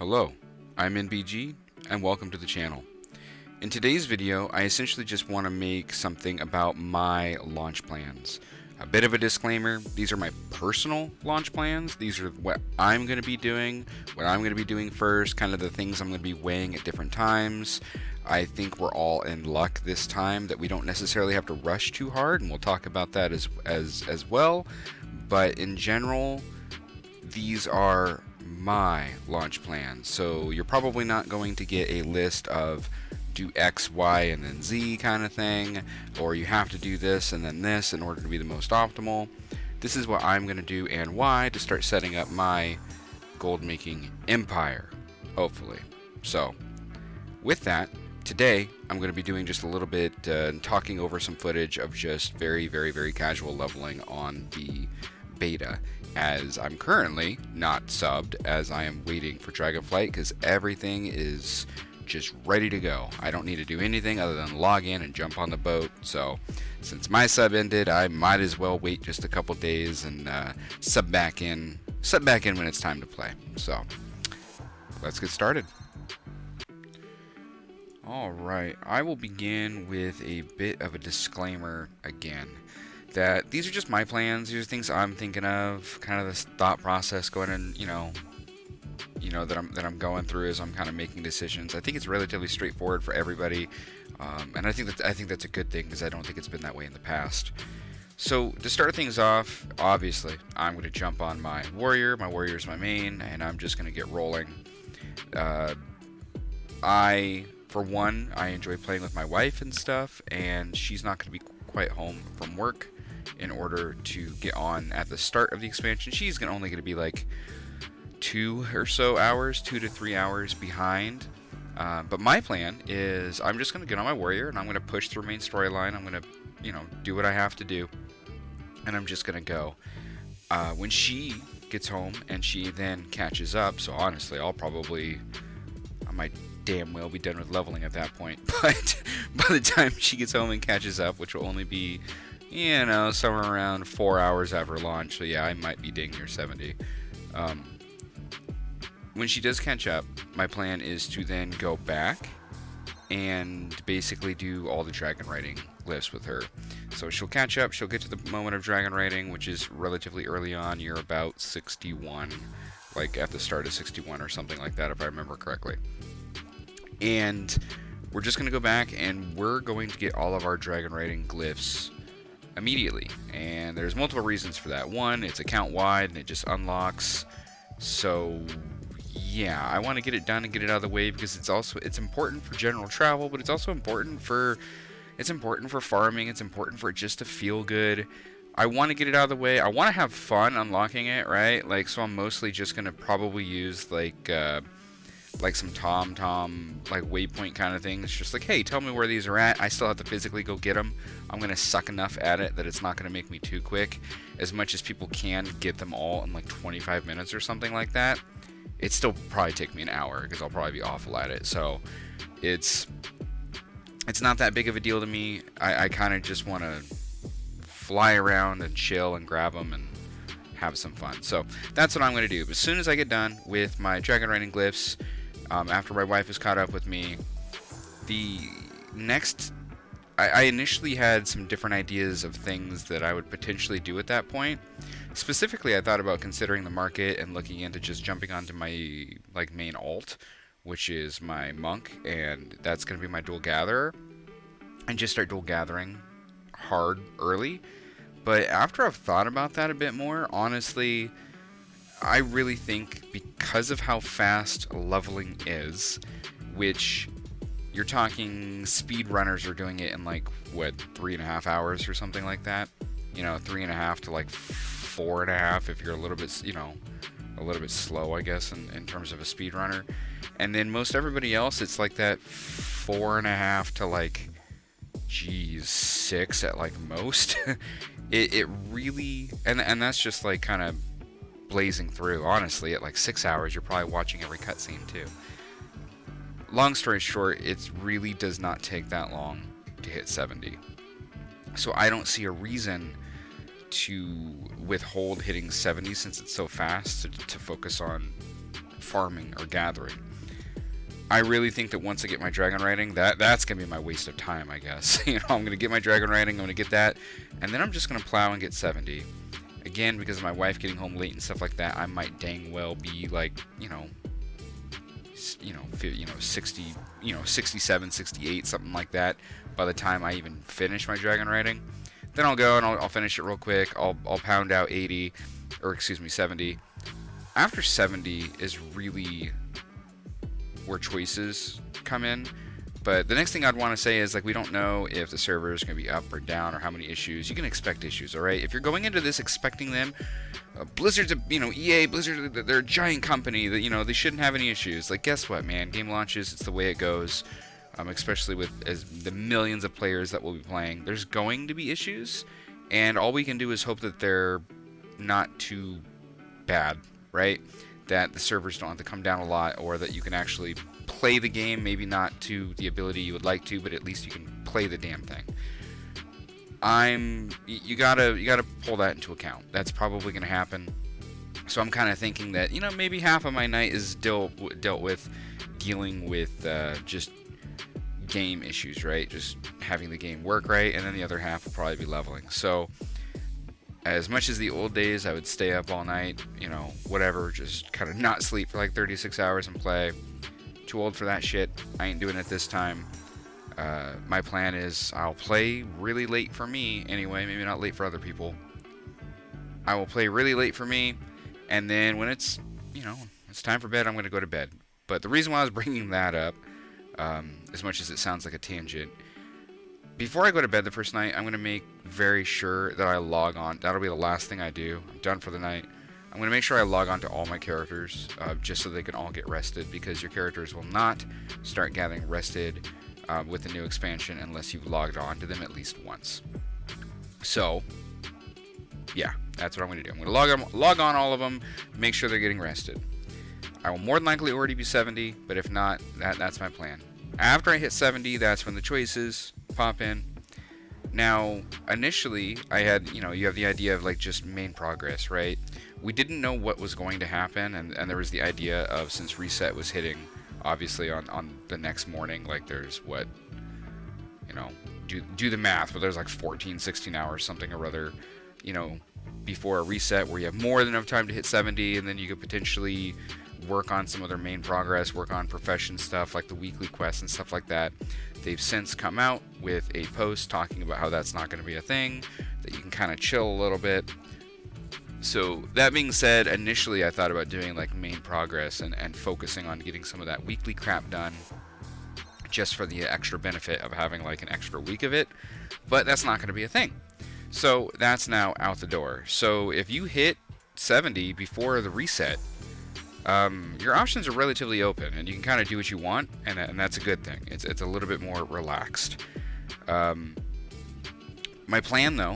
Hello, I'm NBG and welcome to the channel. In today's video, I essentially just want to make something about my launch plans. A bit of a disclaimer, these are my personal launch plans. These are what I'm going to be doing, what I'm going to be doing first, kind of the things I'm going to be weighing at different times. I think we're all in luck this time that we don't necessarily have to rush too hard, and we'll talk about that as well. But in general, these are my launch plans. So you're probably not going to get a list of do X, Y, and then Z kind of thing, or you have to do this and then this in order to be the most optimal. This is what I'm going to do and why to start setting up my gold making empire, hopefully. So with that, today I'm going to be doing just a little bit talking over some footage of just very casual leveling on the beta, as I'm currently not subbed, as I am waiting for Dragonflight because everything is just ready to go. I don't need to do anything other than log in and jump on the boat. So since my sub ended, I might as well wait just a couple days and sub back in when it's time to play. So let's get started. Alright, I will begin with a bit of a disclaimer again, that these are just my plans. These are things I'm thinking of, kind of this thought process going in, that I'm going through as I'm kind of making decisions. I think it's relatively straightforward for everybody, and I think that's a good thing because I don't think it's been that way in the past. So to start things off, obviously I'm going to jump on my warrior. My warrior is my main, and I'm just going to get rolling. For one, I enjoy playing with my wife and stuff, and she's not going to be quite home from work in order to get on at the start of the expansion. She's only going to be like 2 to 3 hours behind. But my plan is I'm just going to get on my warrior and I'm going to push through main storyline. I'm going to, do what I have to do, and I'm just going to go. When she gets home and she then catches up, so honestly, I might damn well be done with leveling at that point. But by the time she gets home and catches up, which will only be, somewhere around 4 hours after launch, so yeah, I might be dang near 70. When she does catch up, my plan is to then go back and basically do all the dragon riding glyphs with her. So she'll catch up, she'll get to the moment of dragon riding, which is relatively early on. You're about 61, like at the start of 61 or something like that, if I remember correctly. And we're just going to go back and we're going to get all of our dragon riding glyphs immediately. And there's multiple reasons for that. One, it's account wide and it just unlocks. So yeah, I want to get it done and get it out of the way because it's important for general travel, but it's also important for farming. It's important for it just to feel good. I want to get it out of the way. I want to have fun unlocking it, right? Like, so I'm mostly just going to probably use like some TomTom, like waypoint kind of things. Just like, hey, tell me where these are at. I still have to physically go get them. I'm going to suck enough at it that it's not going to make me too quick. As much as people can get them all in like 25 minutes or something like that, it still probably take me an hour because I'll probably be awful at it. So it's not that big of a deal to me. I kind of just want to fly around and chill and grab them and have some fun. So that's what I'm going to do. But as soon as I get done with my dragon riding glyphs, after my wife is caught up with me, the next, I initially had some different ideas of things that I would potentially do at that point. Specifically, I thought about considering the market and looking into just jumping onto my main alt, which is my monk, and that's going to be my dual gatherer, and just start dual gathering hard early. But after I've thought about that a bit more, honestly, I really think because of how fast leveling is, which you're talking speedrunners are doing it in 3.5 hours or something like that. 3.5 to 4.5 if you're a little bit slow, I guess, in terms of a speedrunner. And then most everybody else, it's like that 4.5 to 6 at most. It really, and that's just kind of blazing through. Honestly, at 6 hours, you're probably watching every cutscene too. Long story short, it really does not take that long to hit 70. So I don't see a reason to withhold hitting 70 since it's so fast, to focus on farming or gathering. I really think that once I get my dragon riding, that's going to be my waste of time, I guess. I'm going to get my dragon riding, I'm going to get that, and then I'm just going to plow and get 70. Again, because of my wife getting home late and stuff like that, I might dang well be like, 60, 67, 68, something like that by the time I even finish my dragon riding. Then I'll go and I'll finish it real quick. I'll pound out 80, or excuse me, 70. After 70 is really where choices come in. But the next thing I'd want to say is, like, we don't know if the server is going to be up or down or how many issues. You can expect issues, alright? If you're going into this expecting them, Blizzard's, EA, Blizzard, they're a giant company that, they shouldn't have any issues. Like, guess what, man? Game launches, it's the way it goes. Especially with the millions of players that will be playing. There's going to be issues, and all we can do is hope that they're not too bad, right? That the servers don't have to come down a lot, or that you can actually play the game, maybe not to the ability you would like to, but at least you can play the damn thing. You gotta pull that into account. That's probably gonna happen. So I'm kind of thinking that maybe half of my night is dealt with dealing with just game issues, right? Just having the game work right, and then the other half will probably be leveling. So as much as the old days, I would stay up all night, whatever, just kind of not sleep for like 36 hours and play. Too old for that shit. I ain't doing it this time. My plan is I'll play really late for me anyway, maybe not late for other people. I will play really late for me, and then when it's time for bed, I'm going to go to bed. But the reason why I was bringing that up, as much as it sounds like a tangent, before I go to bed the first night, I'm going to make very sure that I log on. That'll be the last thing I do. I'm done for the night. I'm going to make sure I log on to all my characters, just so they can all get rested, because your characters will not start getting rested with the new expansion unless you've logged on to them at least once. So, yeah, that's what I'm going to do. I'm going to log on all of them, make sure they're getting rested. I will more than likely already be 70, but if not, that's my plan. After I hit 70, that's when the choices pop in. Now, initially, I had, you have the idea of, like, just main progress, right? We didn't know what was going to happen, and there was the idea of, since reset was hitting, obviously, on the next morning, like, there's what, do the math, but there's, like, 14, 16 hours, something or other, before a reset, where you have more than enough time to hit 70, and then you could potentially work on some other main progress, work on profession stuff, like the weekly quests and stuff like that. They've since come out with a post talking about how that's not going to be a thing, that you can kind of chill a little bit. So that being said, initially I thought about doing like main progress and focusing on getting some of that weekly crap done, just for the extra benefit of having like an extra week of it, but that's not going to be a thing. So that's now out the door. So if you hit 70 before the reset, your options are relatively open, and you can kind of do what you want, and that's a good thing. It's a little bit more relaxed. My plan, though,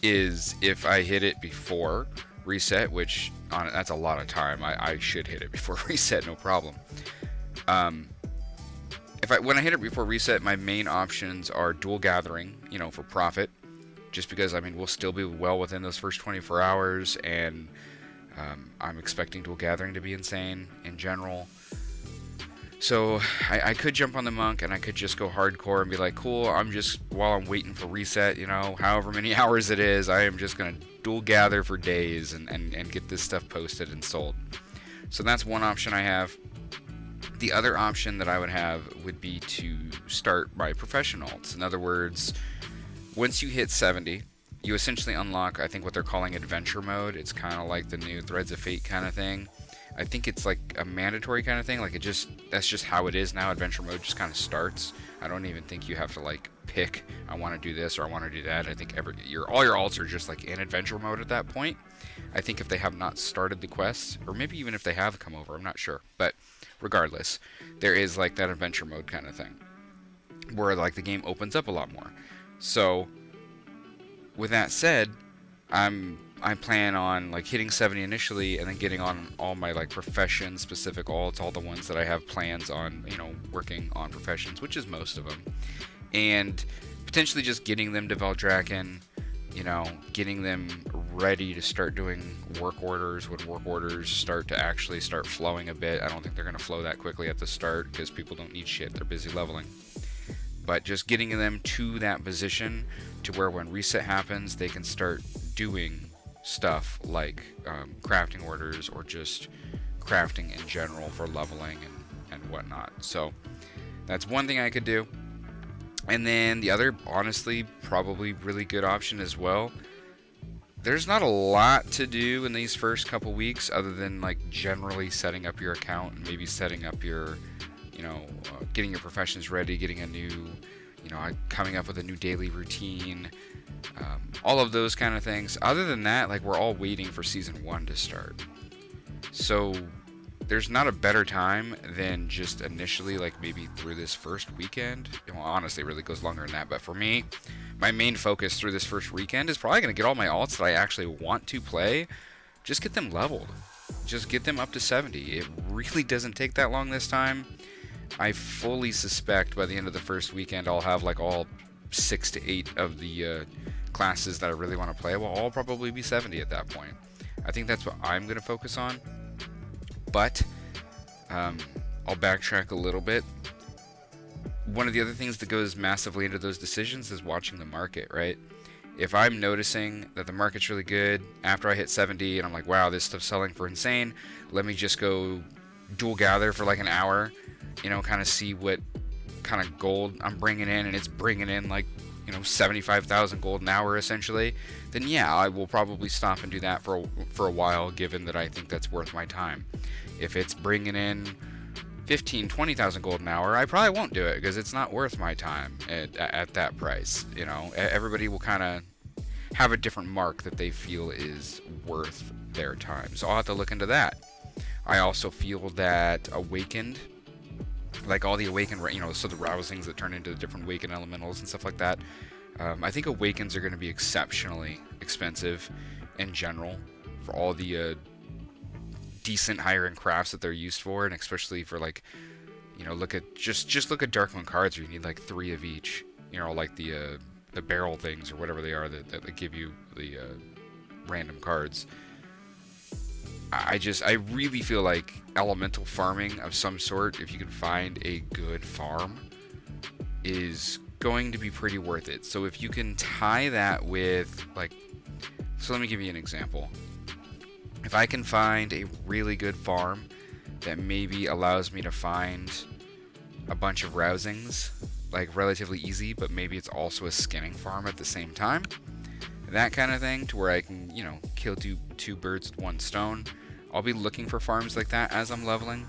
is if I hit it before reset, which that's a lot of time. I should hit it before reset, no problem. When I hit it before reset, my main options are dual gathering, for profit, just because we'll still be well within those first 24 hours, and I'm expecting dual gathering to be insane in general. So I could jump on the monk, and I could just go hardcore and be like, cool, while I'm waiting for reset, however many hours it is, I am just going to dual gather for days and get this stuff posted and sold. So that's one option I have. The other option that I would have would be to start my professionals. In other words, once you hit 70, you essentially unlock, I think, what they're calling adventure mode. It's kind of like the new Threads of Fate kind of thing. I think it's like a mandatory kind of thing. Like that's just how it is now. Adventure mode just kind of starts. I don't even think you have to like pick, I want to do this or I want to do that. I think all your alts are just like in adventure mode at that point. I think if they have not started the quests, or maybe even if they have come over, I'm not sure. But regardless, there is like that adventure mode kind of thing, where like the game opens up a lot more. So with that said, I plan on like hitting 70 initially, and then getting on all my like profession specific alts, all the ones that I have plans on, working on professions, which is most of them, and potentially just getting them to Veldraken, you know, getting them ready to start doing work orders when work orders start to actually start flowing a bit. I don't think they're going to flow that quickly at the start because people don't need shit. They're busy leveling. But just getting them to that position to where when reset happens, they can start doing stuff like crafting orders or just crafting in general for leveling and whatnot. So that's one thing I could do. And then the other, honestly, probably really good option as well. There's not a lot to do in these first couple weeks other than like generally setting up your account and maybe setting up your, you know, getting your professions ready, getting a new, you know, coming up with a new daily routine, all of those kind of things. Other than that, like, we're all waiting for Season 1 to start. So there's not a better time than just initially, like, maybe through this first weekend. Well, honestly, it really goes longer than that. But for me, my main focus through this first weekend is probably going to get all my alts that I actually want to play. Just get them leveled. Just get them up to 70. It really doesn't take that long this time. I fully suspect by the end of the first weekend I'll have like all 6 to 8 of the classes that I really want to play will all probably be 70 at that point. I think that's what I'm going to focus on. But I'll backtrack a little bit. One of the other things that goes massively into those decisions is watching the market, right? If I'm noticing that the market's really good after I hit 70 and I'm like, wow, this stuff's selling for insane, let me just go dual gather for like an hour, you know, kind of see what kind of gold I'm bringing in, and it's bringing in like, you know, 75,000 gold an hour essentially, then yeah, I will probably stop and do that for a while, given that I think that's worth my time. If it's bringing in 15, 20,000 gold an hour, I probably won't do it because it's not worth my time at that price. You know, everybody will kind of have a different mark that they feel is worth their time. So I'll have to look into that. I also feel that Awakened, like all the Awakened, you know, so the rousings that turn into the different Awakened elementals and stuff like that, I think Awakens are going to be exceptionally expensive in general for all the decent higher end crafts that they're used for, and especially for, like, you know, look at just look at Darkmoon cards where you need like 3 of each, you know, like the barrel things or whatever they are that give you the random cards. I really feel like elemental farming of some sort, if you can find a good farm, is going to be pretty worth it. So if you can tie that with, like, so let me give you an example. If I can find a really good farm that maybe allows me to find a bunch of rousings, like relatively easy, but maybe it's also a skinning farm at the same time, that kind of thing, to where I can, you know, kill two birds with one stone. I'll be looking for farms like that as I'm leveling.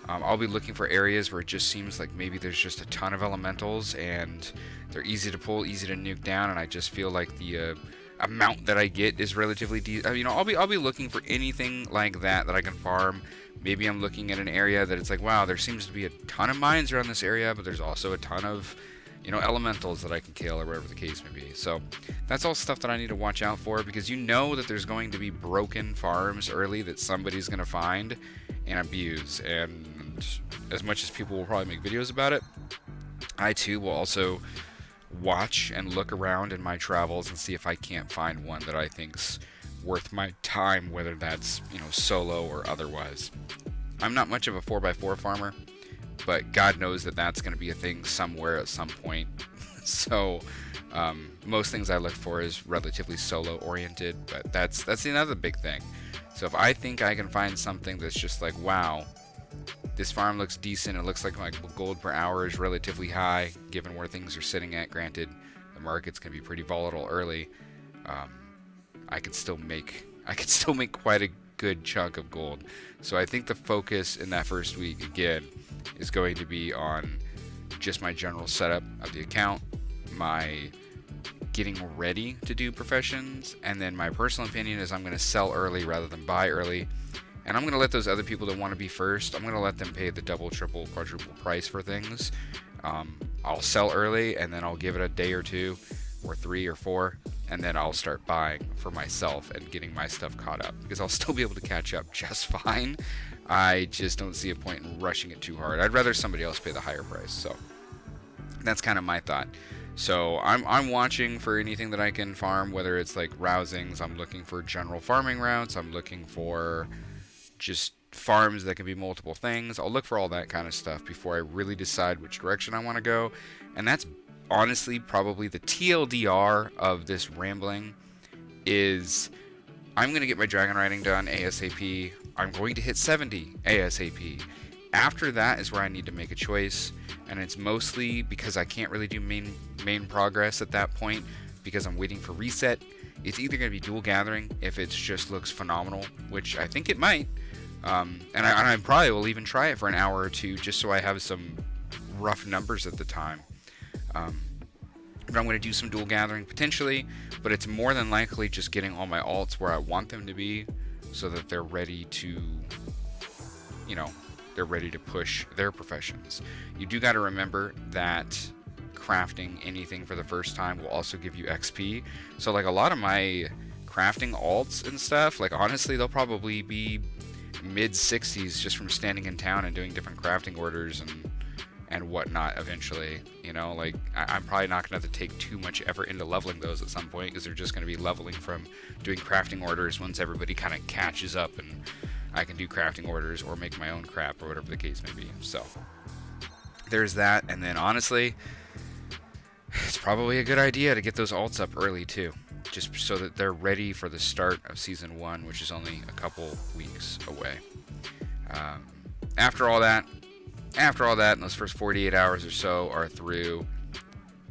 I'll be looking for areas where it just seems like maybe there's just a ton of elementals and they're easy to pull, easy to nuke down, and I just feel like the amount that I get is relatively you know, I'll be looking for anything like that I can farm. Maybe I'm looking at an area that it's like, wow, there seems to be a ton of mines around this area, but there's also a ton of, you know, elementals that I can kill, or whatever the case may be. So that's all stuff that I need to watch out for, because you know that there's going to be broken farms early that somebody's going to find and abuse. And as much as people will probably make videos about it, I too will also watch and look around in my travels and see if I can't find one that I think's worth my time, whether that's, you know, solo or otherwise. I'm not much of a 4x4 farmer, but God knows that that's going to be a thing somewhere at some point. So most things I look for is relatively solo oriented, but that's another big thing. So if I think I can find something that's just like, wow, this farm looks decent, it looks like my gold per hour is relatively high given where things are sitting at, granted the market's going to be pretty volatile early, I could still make quite a good chunk of gold. So I think the focus in that first week, again, is going to be on just my general setup of the account, my getting ready to do professions, and then my personal opinion is I'm going to sell early rather than buy early. And I'm going to let those other people that want to be first, I'm going to let them pay the double, triple, quadruple price for things. I'll sell early, and then I'll give it a day or 2 or 3 or 4, and then I'll start buying for myself and getting my stuff caught up, because I'll still be able to catch up just fine. I just don't see a point in rushing it too hard. I'd rather somebody else pay the higher price. So that's kind of my thought. So I'm watching for anything that I can farm, whether it's like rousings. I'm looking for general farming routes. I'm looking for just farms that can be multiple things. I'll look for all that kind of stuff before I really decide which direction I want to go. And that's honestly probably the TLDR of this rambling is I'm going to get my dragon riding done ASAP. I'm going to hit 70 ASAP. After that is where I need to make a choice, and it's mostly because I can't really do main progress at that point because I'm waiting for reset. It's either going to be dual gathering if it just looks phenomenal, which I think it might, and I probably will even try it for an hour or two just so I have some rough numbers at the time. But I'm going to do some dual gathering potentially, but it's more than likely just getting all my alts where I want them to be so that they're ready to, they're ready to push their professions. You do got to remember that crafting anything for the first time will also give you XP. So like a lot of my crafting alts and stuff, like honestly, they'll probably be mid 60s just from standing in town and doing different crafting orders and whatnot eventually. Like I'm probably not going to have to take too much effort into leveling those at some point because they're just going to be leveling from doing crafting orders once everybody kind of catches up and I can do crafting orders or make my own crap or whatever the case may be. So there's that. And then honestly, it's probably a good idea to get those alts up early too, just so that they're ready for the start of Season 1, which is only a couple weeks away. After all that, and those first 48 hours or so are through,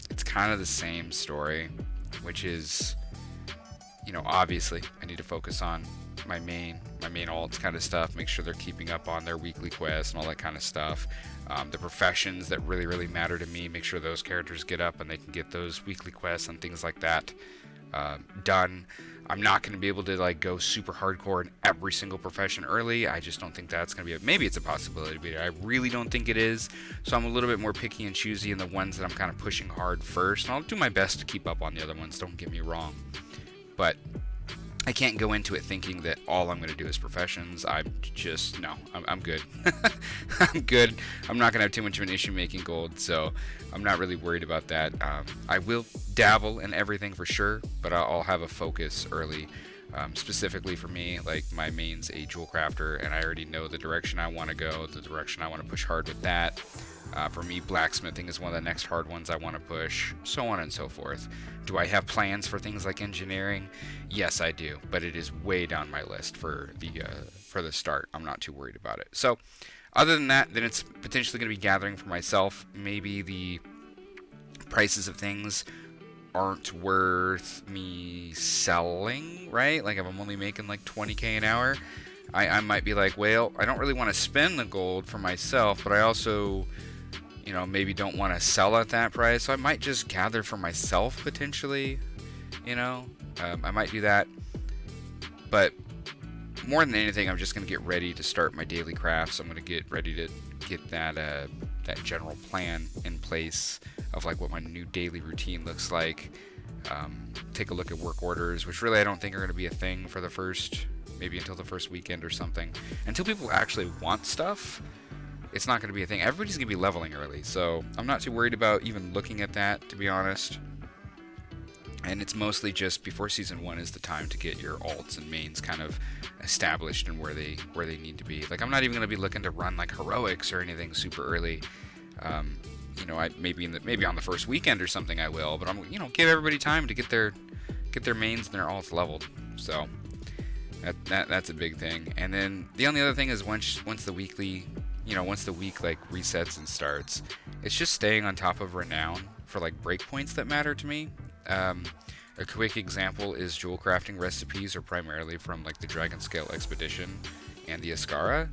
it's kind of the same story, which is, obviously I need to focus on my main alts kind of stuff, make sure they're keeping up on their weekly quests and all that kind of stuff. The professions that really, really matter to me, make sure those characters get up and they can get those weekly quests and things like that done. I'm not going to be able to like go super hardcore in every single profession early. I just don't think that's going to be maybe it's a possibility, but I really don't think it is. So I'm a little bit more picky and choosy in the ones that I'm kind of pushing hard first. And I'll do my best to keep up on the other ones, don't get me wrong. But I can't go into it thinking that all I'm going to do is professions. I'm good. I'm good. I'm not going to have too much of an issue making gold, so I'm not really worried about that. I will dabble in everything for sure, but I'll have a focus early. Specifically for me, like my main's a jewel crafter, and I already know the direction I want to go, the direction I want to push hard with that. For me, blacksmithing is one of the next hard ones I want to push, so on and so forth. Do I have plans for things like engineering? Yes, I do, but it is way down my list for the start. I'm not too worried about it. So, other than that, then it's potentially going to be gathering for myself. Maybe the prices of things aren't worth me selling, right? Like if I'm only making like 20k an hour, I might be like, well, I don't really want to spend the gold for myself, but I also, maybe don't want to sell at that price, so I might just gather for myself potentially, I might do that. But more than anything, I'm just going to get ready to start my daily crafts. I'm going to get ready to get that general plan in place of like what my new daily routine looks like. Take a look at work orders, which really I don't think are going to be a thing for the first, maybe until the first weekend or something. Until people actually want stuff, it's not going to be a thing. Everybody's going to be leveling early, so I'm not too worried about even looking at that, to be honest. And it's mostly just before Season 1 is the time to get your alts and mains kind of established and where they need to be. Like, I'm not even going to be looking to run like heroics or anything super early. I maybe on the first weekend or something I will, but I'm give everybody time to get their mains and their alts leveled. So that's a big thing. And then the only other thing is once the week like resets and starts, it's just staying on top of renown for like breakpoints that matter to me. A quick example is jewel crafting recipes are primarily from like the Dragon Scale Expedition and the Ascara.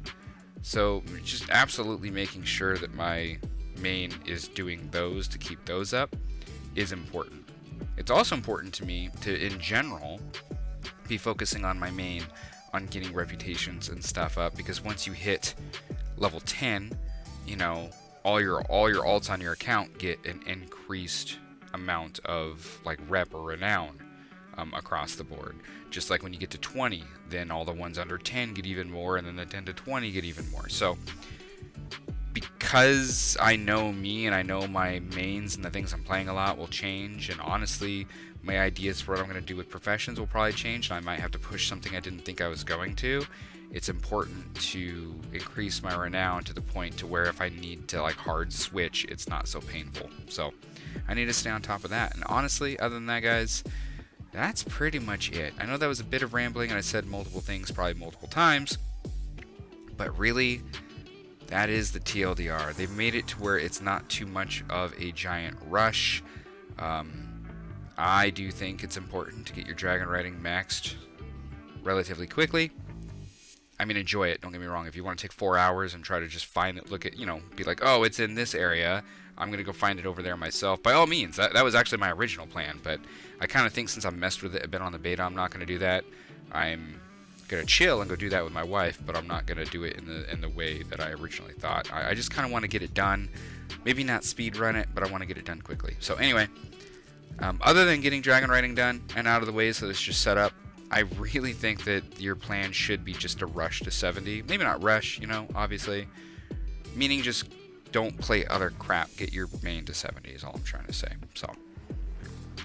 So just absolutely making sure that my main is doing those to keep those up is important. It's also important to me to, in general, be focusing on my main on getting reputations and stuff up, because once you hit level 10, all your alts on your account get an increased amount of like rep or renown across the board. Just like when you get to 20, then all the ones under 10 get even more, and then the 10 to 20 get even more. So because because I know me and I know my mains and the things I'm playing a lot will change, and honestly, my ideas for what I'm going to do with professions will probably change, and I might have to push something I didn't think I was going to. It's important to increase my renown to the point to where if I need to like hard switch, it's not so painful. So I need to stay on top of that. And honestly, other than that, guys, that's pretty much it. I know that was a bit of rambling and I said multiple things probably multiple times, but really, that is the TLDR. They've made it to where it's not too much of a giant rush. I do think it's important to get your dragon riding maxed relatively quickly. I mean, enjoy it, don't get me wrong. If you want to take 4 hours and try to just find it, look at, be like, oh, it's in this area, I'm going to go find it over there myself. By all means, that was actually my original plan, but I kind of think since I've messed with it a bit on the beta, I'm not going to do that. I'm going to chill and go do that with my wife, but I'm not going to do it in the way that I originally thought. I just kind of want to get it done. Maybe not speed run it, but I want to get it done quickly. So anyway, other than getting dragon riding done and out of the way so it's just set up, I really think that your plan should be just to rush to 70. Maybe not rush, obviously. Meaning just don't play other crap. Get your main to 70 is all I'm trying to say. So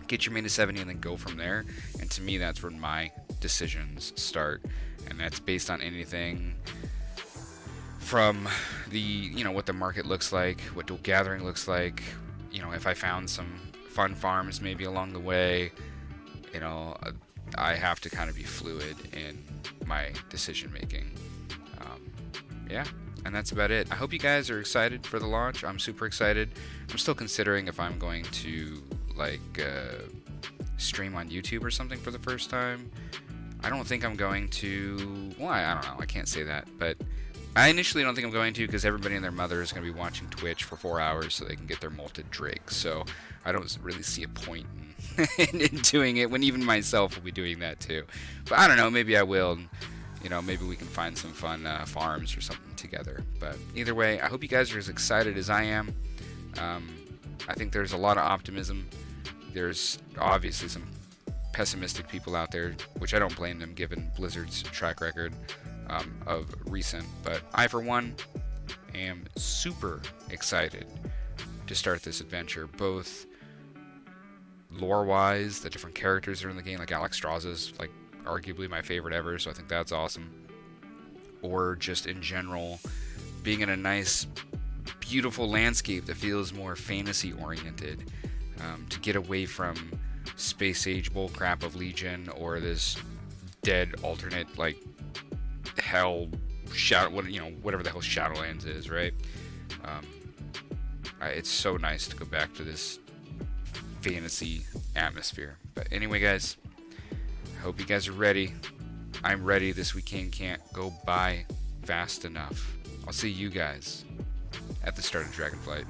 get your main to 70 and then go from there. And to me, that's where my decisions start. And that's based on anything from the, what the market looks like, what dual gathering looks like, if I found some fun farms maybe along the way, I have to kind of be fluid in my decision making. Yeah, and that's about it. I hope you guys are excited for the launch. I'm super excited. I'm still considering if I'm going to stream on YouTube or something for the first time. I don't think I'm going to. Well, I don't know. I can't say that, but I initially don't think I'm going to because everybody and their mother is going to be watching Twitch for 4 hours so they can get their malted drake. So I don't really see a point in doing it when even myself will be doing that too. But I don't know. Maybe I will. And, maybe we can find some fun farms or something together. But either way, I hope you guys are as excited as I am. I think there's a lot of optimism. There's obviously some pessimistic people out there, which I don't blame them given Blizzard's track record of recent. But I, for one, am super excited to start this adventure, both lore-wise, the different characters that are in the game, like Alex Strauss's, arguably my favorite ever, so I think that's awesome. Or just in general, being in a nice, beautiful landscape that feels more fantasy-oriented, to get away from space age bullcrap of Legion or this dead alternate hell shadow, whatever the hell Shadowlands is, right? It's so nice to go back to this fantasy atmosphere. But anyway, guys, I hope you guys are ready. I'm ready. This weekend can't go by fast enough. I'll see you guys at the start of Dragonflight.